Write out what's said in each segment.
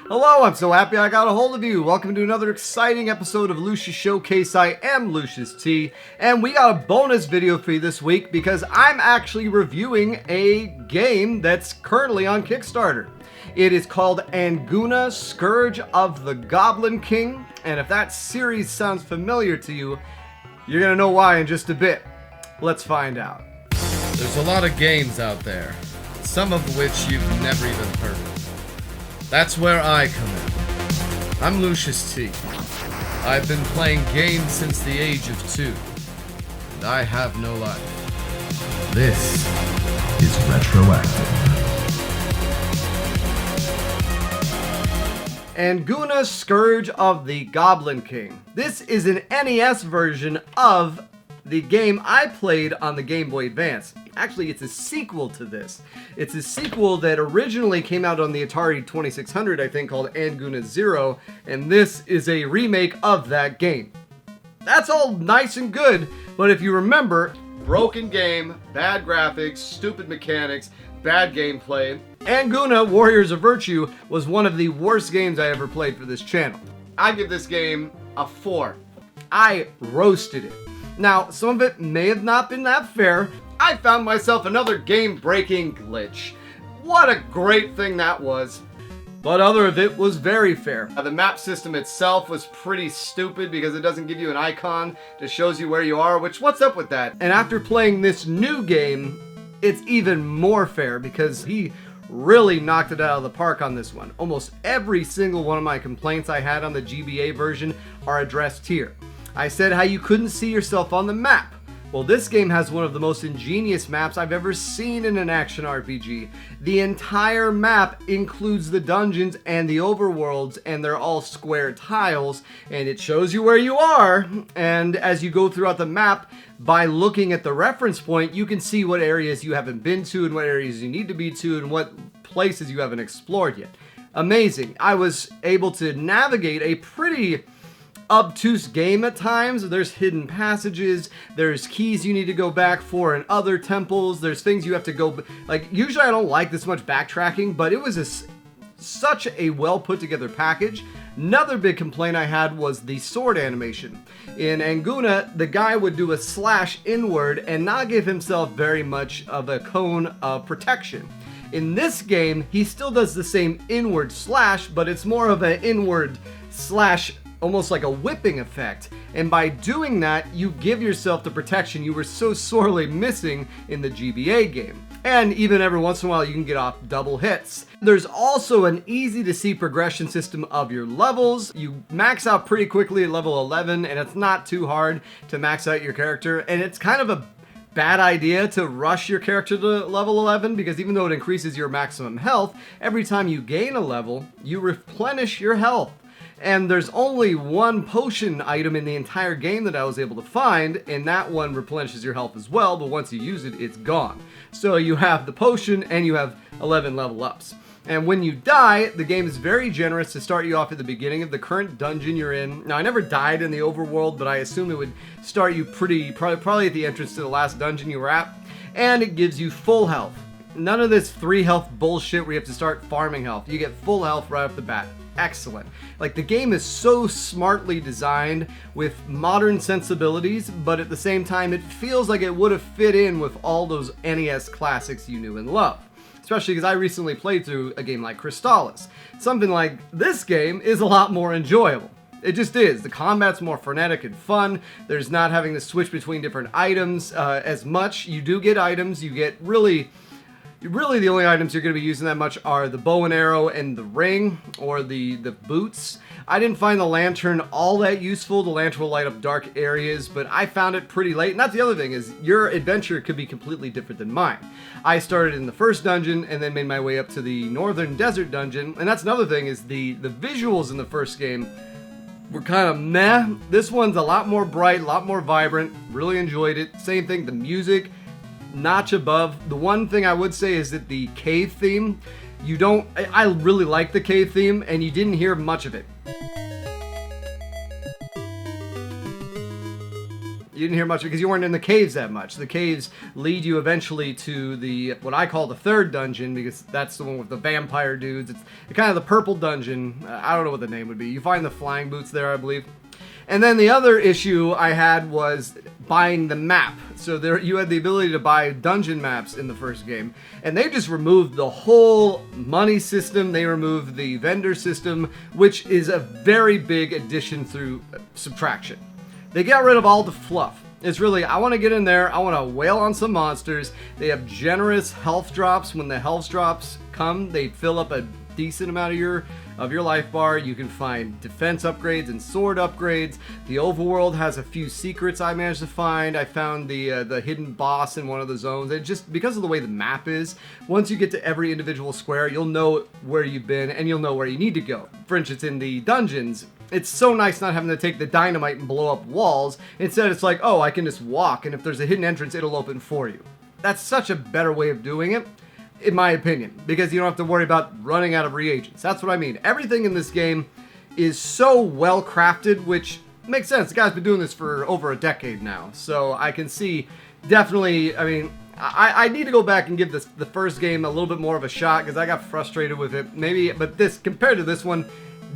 Hello, I'm so happy I got a hold of you. Welcome to another exciting episode of Lucious Showcase. I am Lucious T, and we got a bonus video for you this week because I'm actually reviewing a game that's currently on Kickstarter. It is called Anguna, Scourge of the Goblin King, and if that series sounds familiar to you, you're gonna know why in just a bit. Let's find out. There's a lot of games out there, some of which you've never even heard of. That's where I come in. I'm Lucious T. I've been playing games since the age of 2, and I have no life. This is Retroactive. Anguna, Scourge of the Goblin King. This is an NES version of the game I played on the Game Boy Advance. Actually, it's a sequel to this. It's a sequel that originally came out on the Atari 2600, I think, called Anguna Zero, and this is a remake of that game. That's all nice and good, but if you remember, broken game, bad graphics, stupid mechanics, bad gameplay. Anguna Warriors of Virtue was one of the worst games I ever played for this channel. I give this game a 4. I roasted it. Now, some of it may have not been that fair. I found myself another game-breaking glitch. What a great thing that was. But other of it was very fair. The map system itself was pretty stupid because it doesn't give you an icon that shows you where you are, which what's up with that? And after playing this new game, it's even more fair because he really knocked it out of the park on this one. Almost every single one of my complaints I had on the GBA version are addressed here. I said how you couldn't see yourself on the map. Well, this game has one of the most ingenious maps I've ever seen in an action RPG. The entire map includes the dungeons and the overworlds, and they're all square tiles, and it shows you where you are. And as you go throughout the map, by looking at the reference point, you can see what areas you haven't been to and what areas you need to be to and what places you haven't explored yet. Amazing. I was able to navigate a pretty obtuse game at times. There's hidden passages, there's keys you need to go back for in other temples, there's things you have to go, like, usually I don't like this much backtracking, but it was such a well put together package. Another big complaint I had was the sword animation. In Anguna, the guy would do a slash inward and not give himself very much of a cone of protection. In this game, he still does the same inward slash, but it's more of an inward slash, almost like a whipping effect, and by doing that you give yourself the protection you were so sorely missing in the GBA game. And even every once in a while you can get off double hits. There's also an easy to see progression system of your levels. You max out pretty quickly at level 11, and it's not too hard to max out your character, and it's kind of a bad idea to rush your character to level 11 because even though it increases your maximum health, every time you gain a level you replenish your health. And there's only one potion item in the entire game that I was able to find, and that one replenishes your health as well, but once you use it, it's gone. So you have the potion and you have 11 level ups. And when you die, the game is very generous to start you off at the beginning of the current dungeon you're in. Now, I never died in the overworld, but I assume it would start you probably at the entrance to the last dungeon you were at, and it gives you full health. None of this 3 health bullshit where you have to start farming health. You get full health right off the bat. Excellent. Like, the game is so smartly designed with modern sensibilities, but at the same time it feels like it would have fit in with all those NES classics you knew and loved. Especially because I recently played through a game like Crystallis. Something like this game is a lot more enjoyable. It just is. The combat's more frenetic and fun. There's not having to switch between different items as much. You do get items. You get really the only items you're going to be using that much are the bow and arrow and the ring, or the boots. I didn't find the lantern all that useful. The lantern will light up dark areas, but I found it pretty late. And that's the other thing, is your adventure could be completely different than mine. I started in the first dungeon and then made my way up to the northern desert dungeon. And that's another thing, is the visuals in the first game were kind of meh. This one's a lot more bright, a lot more vibrant. Really enjoyed it. Same thing, the music, notch above. The one thing I would say is that the cave theme, I really like the cave theme, and you didn't hear much of it. You didn't hear much because you weren't in the caves that much. The caves lead you eventually to the what I call the third dungeon, because that's the one with the vampire dudes. It's kind of the purple dungeon. I don't know what the name would be. You find the flying boots there, I believe. And then the other issue I had was buying the map. So there, you had the ability to buy dungeon maps in the first game, and they just removed the whole money system. They removed the vendor system, which is a very big addition through subtraction. They got rid of all the fluff. It's really, I want to get in there, I want to wail on some monsters. They have generous health drops. When the health drops come, they fill up a decent amount of your life bar. You can find defense upgrades and sword upgrades. The overworld has a few secrets I managed to find. I found the hidden boss in one of the zones. And just because of the way the map is, once you get to every individual square, you'll know where you've been and you'll know where you need to go. For instance, in the dungeons, it's so nice not having to take the dynamite and blow up walls. Instead, it's like, oh, I can just walk, and if there's a hidden entrance, it'll open for you. That's such a better way of doing it, in my opinion, because you don't have to worry about running out of reagents. That's what I mean. Everything in this game is so well crafted, which makes sense. The guy's been doing this for over a decade now, so I can see definitely, I mean, I need to go back and give the first game a little bit more of a shot, because I got frustrated with it, maybe, but this, compared to this one,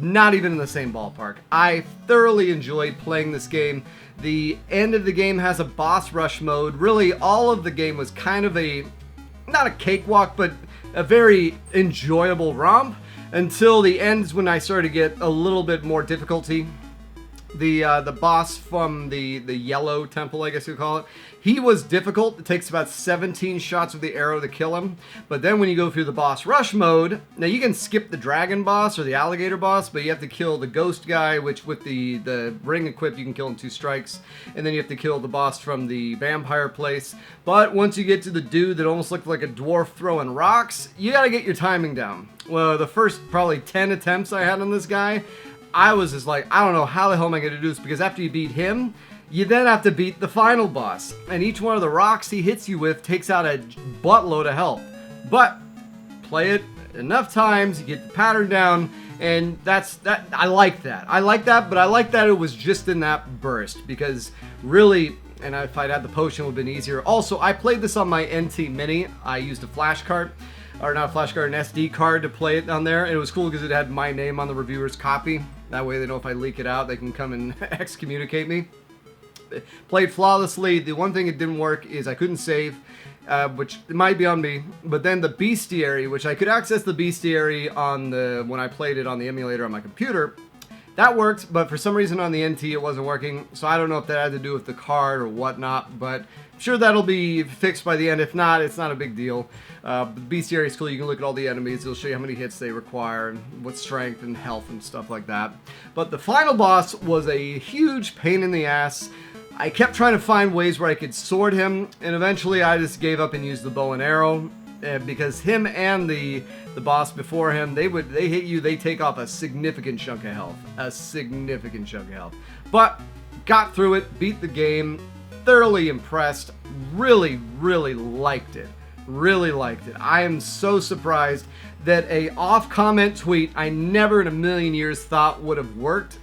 not even in the same ballpark. I thoroughly enjoyed playing this game. The end of the game has a boss rush mode. Really, all of the game was kind of a, not a cakewalk, but a very enjoyable romp until the ends, when I started to get a little bit more difficulty. The boss from the yellow temple, I guess you call it, he was difficult. It takes about 17 shots of the arrow to kill him. But then when you go through the boss rush mode, now you can skip the dragon boss or the alligator boss, but you have to kill the ghost guy, which with the ring equipped, you can kill in 2 strikes. And then you have to kill the boss from the vampire place. But once you get to the dude that almost looked like a dwarf throwing rocks, you gotta get your timing down. Well, the first probably 10 attempts I had on this guy, I was just like, I don't know how the hell am I going to do this, because after you beat him, you then have to beat the final boss, and each one of the rocks he hits you with takes out a buttload of health. But play it enough times, you get the pattern down, and that's that. I like that. I like that, but I like that it was just in that burst, because really, and if I'd had the potion, it would have been easier. Also, I played this on my NT Mini. I used a flash card. Or not a flash card, an SD card to play it on there. And it was cool because it had my name on the reviewer's copy. That way they know if I leak it out, they can come and excommunicate me. Played flawlessly. The one thing that didn't work is I couldn't save, which might be on me. But then the bestiary, which I could access the bestiary on when I played it on the emulator on my computer, that worked, but for some reason on the NT it wasn't working. So I don't know if that had to do with the card or whatnot, but I'm sure that'll be fixed by the end. If not, it's not a big deal. The bestiary is cool. You can look at all the enemies. It'll show you how many hits they require, and what strength and health and stuff like that. But the final boss was a huge pain in the ass. I kept trying to find ways where I could sword him, and eventually I just gave up and used the bow and arrow, because him and the boss before him, they hit you, they take off a significant chunk of health. But got through it, beat the game, thoroughly impressed, really liked it. I am so surprised that a off-comment tweet I never in a million years thought would have worked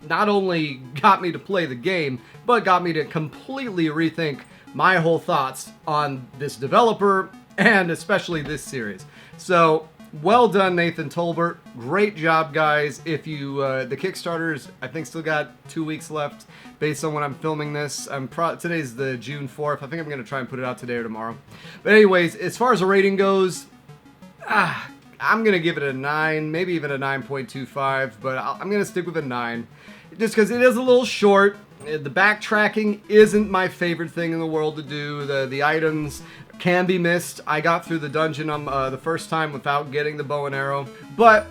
not only got me to play the game, but got me to completely rethink my whole thoughts on this developer and especially this series. So, well done, Nathan Tolbert. Great job, guys. If you, the Kickstarters, I think still got 2 weeks left based on when I'm filming this. Today's the June 4th. I think I'm going to try and put it out today or tomorrow. But anyways, as far as the rating goes, I'm going to give it a 9, maybe even a 9.25, but I'm going to stick with a 9. Just because it is a little short. The backtracking isn't my favorite thing in the world to do. The items can be missed. I got through the dungeon on the first time without getting the bow and arrow. But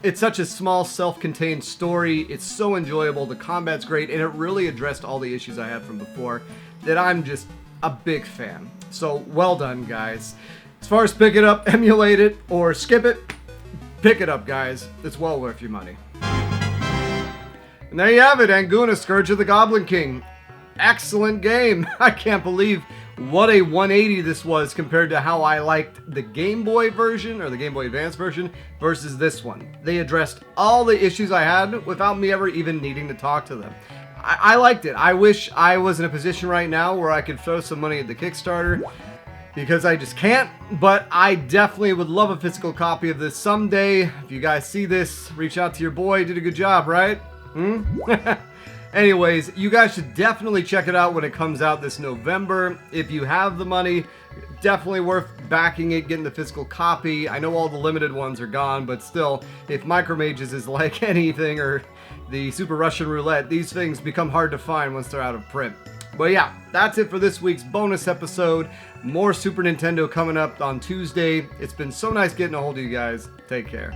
it's such a small, self-contained story. It's so enjoyable. The combat's great, and it really addressed all the issues I had from before that I'm just a big fan. So, well done, guys. As far as pick it up, emulate it, or skip it, pick it up, guys. It's well worth your money. And there you have it, Anguna, Scourge of the Goblin King. Excellent game. I can't believe what a 180 this was compared to how I liked the Game Boy version, or the Game Boy Advance version, versus this one. They addressed all the issues I had without me ever even needing to talk to them. I liked it. I wish I was in a position right now where I could throw some money at the Kickstarter, because I just can't, but I definitely would love a physical copy of this someday. If you guys see this, reach out to your boy. Did a good job, right? Anyways, you guys should definitely check it out when it comes out this November. If you have the money, definitely worth backing it, getting the physical copy. I know all the limited ones are gone, but still, if Micromages is like anything, or the Super Russian Roulette, these things become hard to find once they're out of print. But yeah, that's it for this week's bonus episode. More Super Nintendo coming up on Tuesday. It's been so nice getting a hold of you guys. Take care.